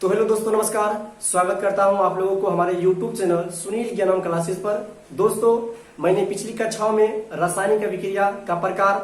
तो हेलो दोस्तों, नमस्कार। स्वागत करता हूं आप लोगों को हमारे YouTube चैनल सुनील ज्ञानम क्लासेस पर। दोस्तों, मैंने पिछली कक्षाओं में रासायनिक अभिक्रिया का प्रकार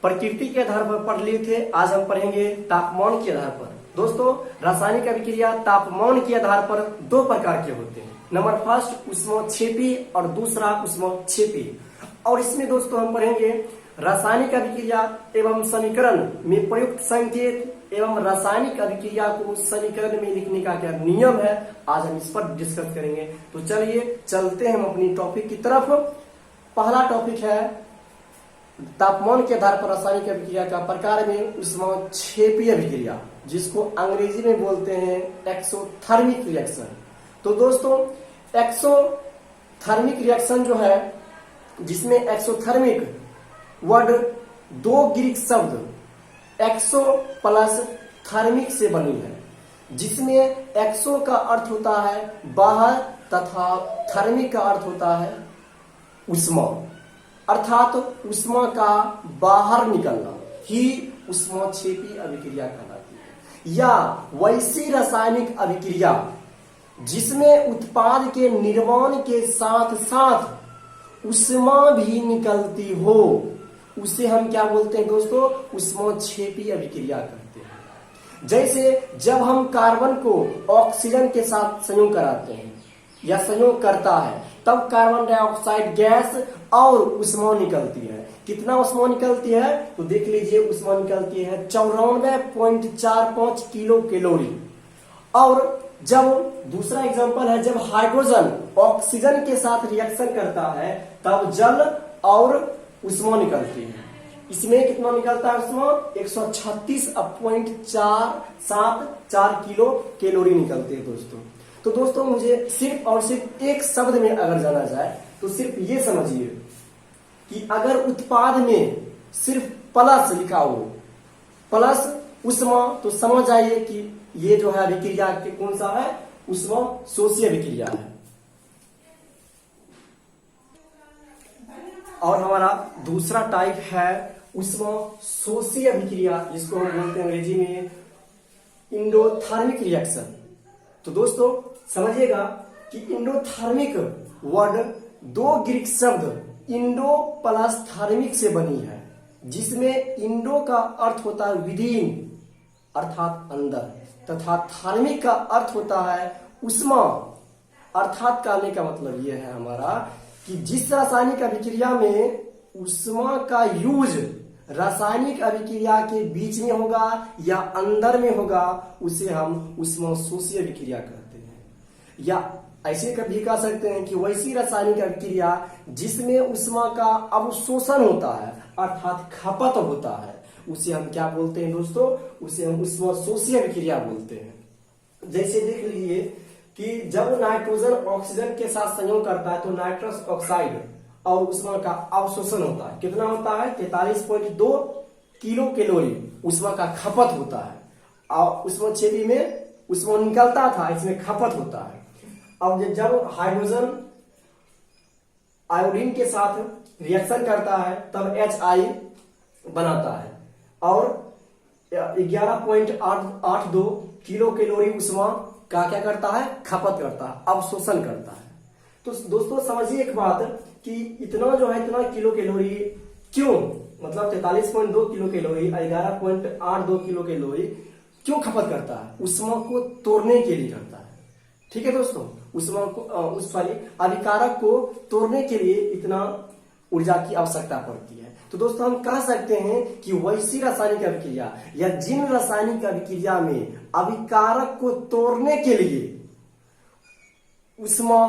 प्रकृति के आधार पर पढ़ लिए थे। आज हम पढ़ेंगे तापमान के आधार पर। दोस्तों, रासायनिक अभिक्रिया तापमान के आधार पर दो प्रकार के होते हैं। नंबर फर्स्ट ऊष्मक्षेपी और दूसरा ऊष्मक्षेपी। और इसमें दोस्तों हम पढ़ेंगे रासायनिक अभिक्रिया एवं समीकरण में प्रयुक्त संकेत एवं रासायनिक अभिक्रिया को समीकरण में लिखने का क्या नियम है, आज हम इस पर डिस्कस करेंगे। तो चलिए चलते हैं हम अपनी टॉपिक की तरफ। पहला टॉपिक है तापमान के आधार पर रासायनिक अभिक्रिया का प्रकार में ऊष्मक्षेपी अभिक्रिया, जिसको अंग्रेजी में बोलते हैं एक्सोथर्मिक रिएक्शन। तो दोस्तों, एक्सोथर्मिक रिएक्शन जो है, जिसमें एक्सोथर्मिक वर्ड दो ग्रीक शब्द एक्सो प्लस थर्मिक से बनी है, जिसमें एक्सो का अर्थ होता है बाहर तथा थर्मिक का अर्थ होता है ऊष्मा, अर्थात ऊष्मा का बाहर निकलना ही ऊष्मक्षेपी अभिक्रिया कहलाती है। या वैसी रासायनिक अभिक्रिया जिसमें उत्पाद के निर्माण के साथ साथ ऊष्मा भी निकलती हो, उसे हम क्या बोलते हैं दोस्तों? ऊष्मक्षेपी अभिक्रिया कहते हैं। जैसे जब हम कार्बन को ऑक्सीजन के साथ संयोग कराते हैं या संयोग करता है, तब कार्बन डाइऑक्साइड गैस और ऊष्मा निकलती है। कितना ऊष्मा निकलती है? तो देख लीजिए, ऊष्मा निकलती है 94.45 किलो कैलोरी। और जब दूसरा एग्जांपल है, जब हाइड्रोजन ऑक्सीजन के साथ रिएक्शन करता है, तब जल और ऊष्मा निकलती है। इसमें कितना निकलता है ऊष्मा? 136.474 किलो कैलोरी निकलती है दोस्तों। तो दोस्तों, मुझे सिर्फ और सिर्फ एक शब्द में अगर जाना जाए तो सिर्फ ये समझिए कि अगर उत्पाद में सिर्फ प्लस लिखा हो, प्लस ऊष्मा, तो समझ आइए कि ये जो है अभिक्रिया कौन सा है? ऊष्मशोषी अभिक्रिया है। और हमारा दूसरा टाइप है ऊष्मशोषी अभिक्रिया, जिसको हम बोलते हैं अंग्रेजी में इंडोथर्मिक रिएक्शन। तो दोस्तों समझिएगा कि इंडोथर्मिक वर्ड दो ग्रीक शब्द इंडो प्लस थर्मिक से बनी है, जिसमें इंडो का अर्थ होता है विदिन अर्थात अंदर, तथा थर्मिक का अर्थ होता है ऊष्मा, अर्थात कहने का मतलब यह है हमारा कि जिस रासायनिक अभिक्रिया में ऊष्मा का यूज रासायनिक अभिक्रिया के बीच में होगा या अंदर में होगा, उसे हम ऊष्मशोषी अभिक्रिया कहते हैं। या ऐसे कभी कह सकते हैं कि वैसी रासायनिक अभिक्रिया जिसमें ऊष्मा का अवशोषण होता है अर्थात खपत होता है, उसे हम क्या बोलते हैं दोस्तों? उसे हम ऊष्मशोषी अभिक्रिया बोलते हैं। जैसे देख लीजिए कि जब नाइट्रोजन ऑक्सीजन के साथ संयोग करता है, तो नाइट्रस ऑक्साइड और ऊष्मा का अवशोषण होता है। कितना होता है? 43.2 किलो कैलोरी ऊष्मा का खपत होता है। और ऊष्मक्षेपी में ऊष्मा निकलता था, इसमें खपत होता है। अब जब हाइड्रोजन आयोडीन के साथ रिएक्शन करता है, तब HI बनाता है और 11.82 किलो कैलोरी ऊष्मा का क्या करता है? खपत करता है, अवशोषण करता है। तो दोस्तों समझिए एक बात कि इतना जो है, इतना किलो कैलोरी क्यों, मतलब 43.2 किलो कैलोरी 11.82 किलो कैलोरी क्यों खपत करता है? ऊष्मा को तोड़ने के लिए करता है। ठीक है दोस्तों, ऊष्मा को अभिकारक को तोड़ने के लिए इतना ऊर्जा की आवश्यकता पड़ती है। तो दोस्तों हम कह सकते हैं कि वैसी रासायनिक अभिक्रिया या जिन रासायनिक अभिक्रिया में अभिकारक को तोड़ने के लिए ऊष्मा,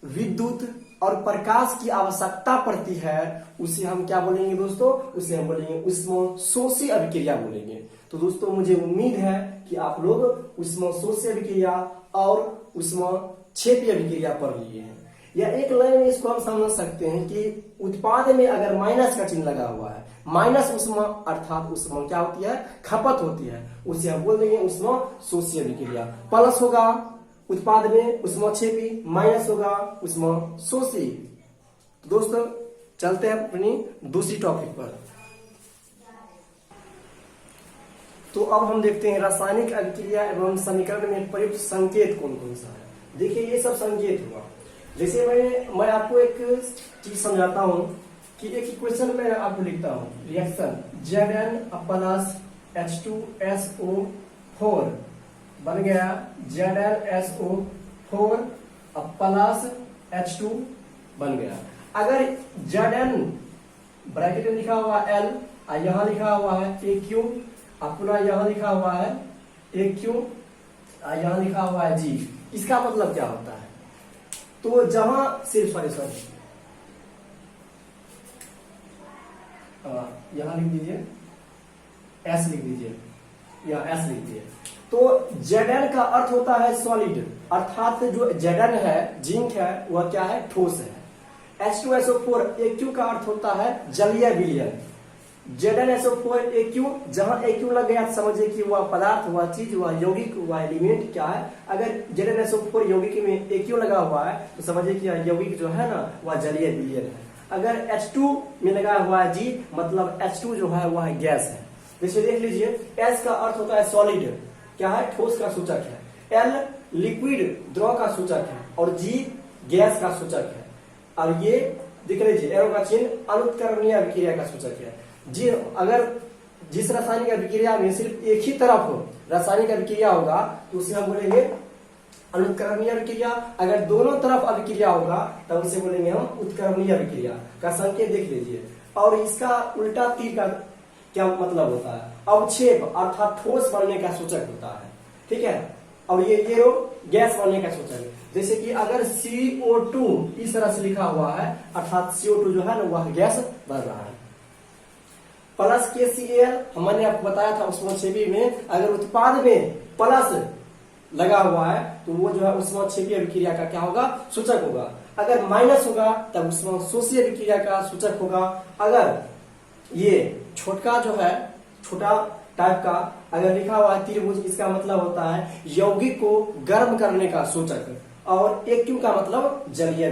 विद्युत और प्रकाश की आवश्यकता पड़ती है, उसे हम क्या बोलेंगे दोस्तों? उसे हम बोलेंगे ऊष्मशोषी अभिक्रिया बोलेंगे। तो दोस्तों मुझे उम्मीद है कि आप लोग ऊष्मशोषी अभिक्रिया और ऊष्मक्षेपी अभिक्रिया पढ़ लिए हैं। या एक लाइन में इसको हम समझ सकते हैं कि उत्पाद में अगर माइनस का चिन्ह लगा हुआ है, माइनस ऊष्मा अर्थात ऊष्मा क्या होती है? खपत होती है, उसे हम बोल देंगे ऊष्मशोषी अभिक्रिया। प्लस होगा उत्पाद में ऊष्मक्षेपी, माइनस होगा ऊष्मशोषी। तो दोस्तों चलते हैं अपनी दूसरी टॉपिक पर। तो अब हम देखते हैं रासायनिक अभिक्रिया एवं समीकरण में प्रयुक्त संकेत कौन कौन सा है। देखिए ये सब संकेत हुआ। जैसे मैं आपको एक चीज समझाता हूं कि एक इक्वेशन में आपको लिखता हूं, रिएक्शन Zn प्लस H2SO4 बन गया ZnSO4 प्लस H2 बन गया। अगर Zn ब्रैकेट में लिखा हुआ L और यहां लिखा हुआ है AQ, अपना यहां लिखा हुआ है AQ और यहां लिखा हुआ है G, इसका मतलब क्या होता है? तो जहां सिर्फ सॉरी यहां लिख दीजिए S लिख दीजिए या S लिख दीजिए। तो Zn का अर्थ होता है सॉलिड, अर्थात जो Zn है जिंक है वह क्या है? ठोस है। H2SO4 AQ का अर्थ होता है जलीय विलयन। ZnSO4 AQ, जहां AQ लग गया समझिए कि वह पदार्थ, वह चीज, वह यौगिक, वह एलिमेंट क्या है। अगर ZnSO4 यौगिक में AQ लगा हुआ है तो समझिए कि यौगिक जो है ना वह जलीय विलयन है। अगर H2 में लगा हुआ है G, मतलब H2 जो है वह गैस है। जैसे देख लीजिए S का अर्थ होता है सॉलिड, क्या है? ठोस का सूचक है। L लिक्विड द्रव का सूचक है और G गैस का सूचक है। और ये देख लीजिए एरो का चिन्ह अनुत्क्रमणीय अभिक्रिया का सूचक है। जी, अगर जिस रासायनिक अभिक्रिया में सिर्फ एक ही तरफ रासायनिक अभिक्रिया होगा तो उसे हम बोलेंगे अनुत्क्रमणीय अभिक्रिया। अगर दोनों तरफ अभिक्रिया होगा तब उसे बोलेंगे हम उत्क्रमणीय अभिक्रिया। का संकेत देख लीजिए। और इसका उल्टा तीर का क्या मतलब होता है? अवक्षेप अर्थात ठोस बनने का सूचक होता है। ठीक है। और ये गैस बनने का सूचक है। जैसे कि अगर CO2 इस तरह से लिखा हुआ है अर्थात CO2 जो है ना वह गैस बन रहा है। प्लस KCl मैंने आपको बताया था उष्मोत्क्षेपी में अगर उत्पाद में प्लस लगा हुआ है तो वो जो है उष्मोत्क्षेपी अभिक्रिया का क्या होगा? सूचक होगा। अगर माइनस होगा तब उष्मशोषी अभिक्रिया का सूचक होगा। अगर ये छोटा जो है छोटा टाइप का अगर लिखा हुआ है त्रिभुज, इसका मतलब होता है यौगिक को गर्म करने का सूचक। और AQ का मतलब जलीय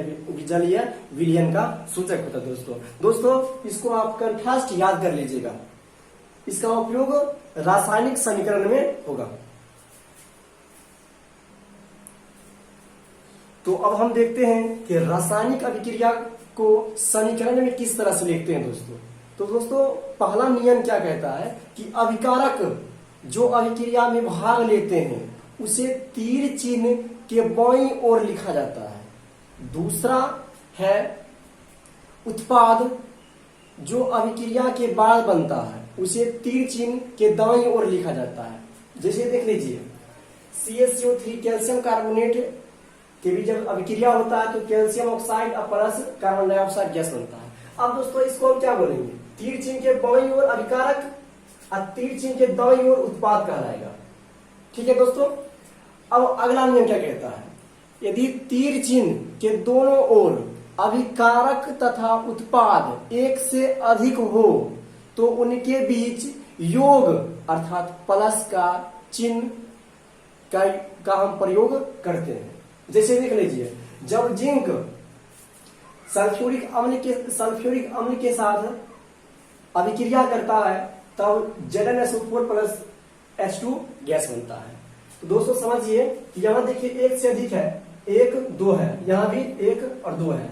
विलयन का सूचक होता है। दोस्तों इसको आप कंठस्थ याद कर लीजिएगा। इसका उपयोग रासायनिक समीकरण में होगा। तो अब हम देखते हैं कि रासायनिक अभिक्रिया को समीकरण में किस तरह से लिखते हैं दोस्तों। तो दोस्तों पहला नियम क्या कहता है कि अभिकारक जो अभिक्रिया में भाग लेते हैं उसे तीर चिन्ह के बाईं ओर लिखा जाता है। दूसरा है उत्पाद जो अभिक्रिया के बाद बनता है उसे तीर चिन्ह के दाईं ओर लिखा जाता है। जैसे देख लीजिए CaCO3 कैल्शियम कार्बोनेट के भी जब अभिक्रिया होता है तो कैल्शियम ऑक्साइड और प्लस कार्बन डाइऑक्साइड गैस बनता है। अब दोस्तों इसको हम क्या बोलेंगे? तीर चिन्ह के बाईं ओर अभिकारक और तीर चिन्ह के दाईं ओर उत्पाद कहलाएगा। ठीक है दोस्तों। अब अगला नियम क्या कहता है? यदि तीर चिन्ह के दोनों ओर अभिकारक तथा उत्पाद एक से अधिक हो तो उनके बीच योग अर्थात प्लस का चिन्ह का हम प्रयोग करते हैं। जैसे देख लीजिए जब जिंक सल्फ्यूरिक अम्ल के साथ अभिक्रिया करता है तब ZnSO4 प्लस H2 गैस बनता है। तो दोस्तों समझिए यहां देखिए एक से अधिक है, 1 2 है, यहां भी 1 और 2 है,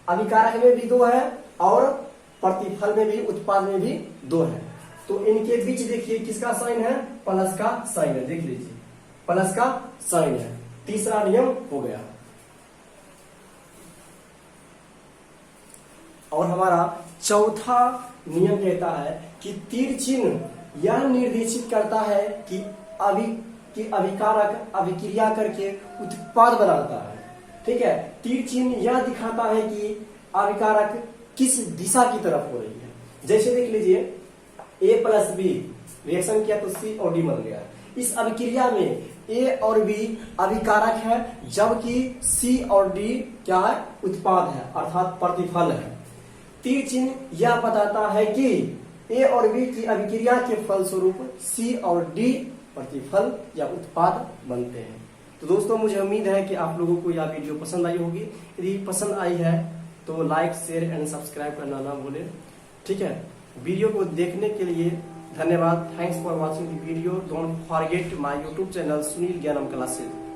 अभिकारक में भी 2 है और प्रतिफल में भी उत्पाद में भी 2 है। तो इनके बीच देखिए किसका साइन है? प्लस का साइन है। देख लीजिए प्लस का साइन है। तीसरा नियम हो गया। और हमारा चौथा नियम कहता है कि तीर चिन्ह यह निर्देशित करता है कि अभिकारक अभिक्रिया करके उत्पाद बनाता है। ठीक है। तीर चिन्ह यह दिखाता है कि अभिकारक किस दिशा की तरफ हो रही है। जैसे देख लीजिए A प्लस B रिएक्शन किया तो C और D बन गया। इस अभिक्रिया में A और B अभिकारक है जबकि C और D क्या है? उत्पाद है अर्थात प्रतिफल है। तीर चिन्ह यह बताता है कि A और B की अभिक्रिया के फलस्वरूप C और D प्रतिफल या उत्पाद बनते हैं। तो दोस्तों मुझे उम्मीद है कि आप लोगों को यह वीडियो पसंद आई होगी। यदि पसंद आई है तो लाइक शेयर एंड सब्सक्राइब करना ना भूलें। ठीक है। वीडियो को देखने के लिए धन्यवाद। Thanks for watching the video. Don't forget my YouTube channel Sunil ज्ञानम क्लासेस।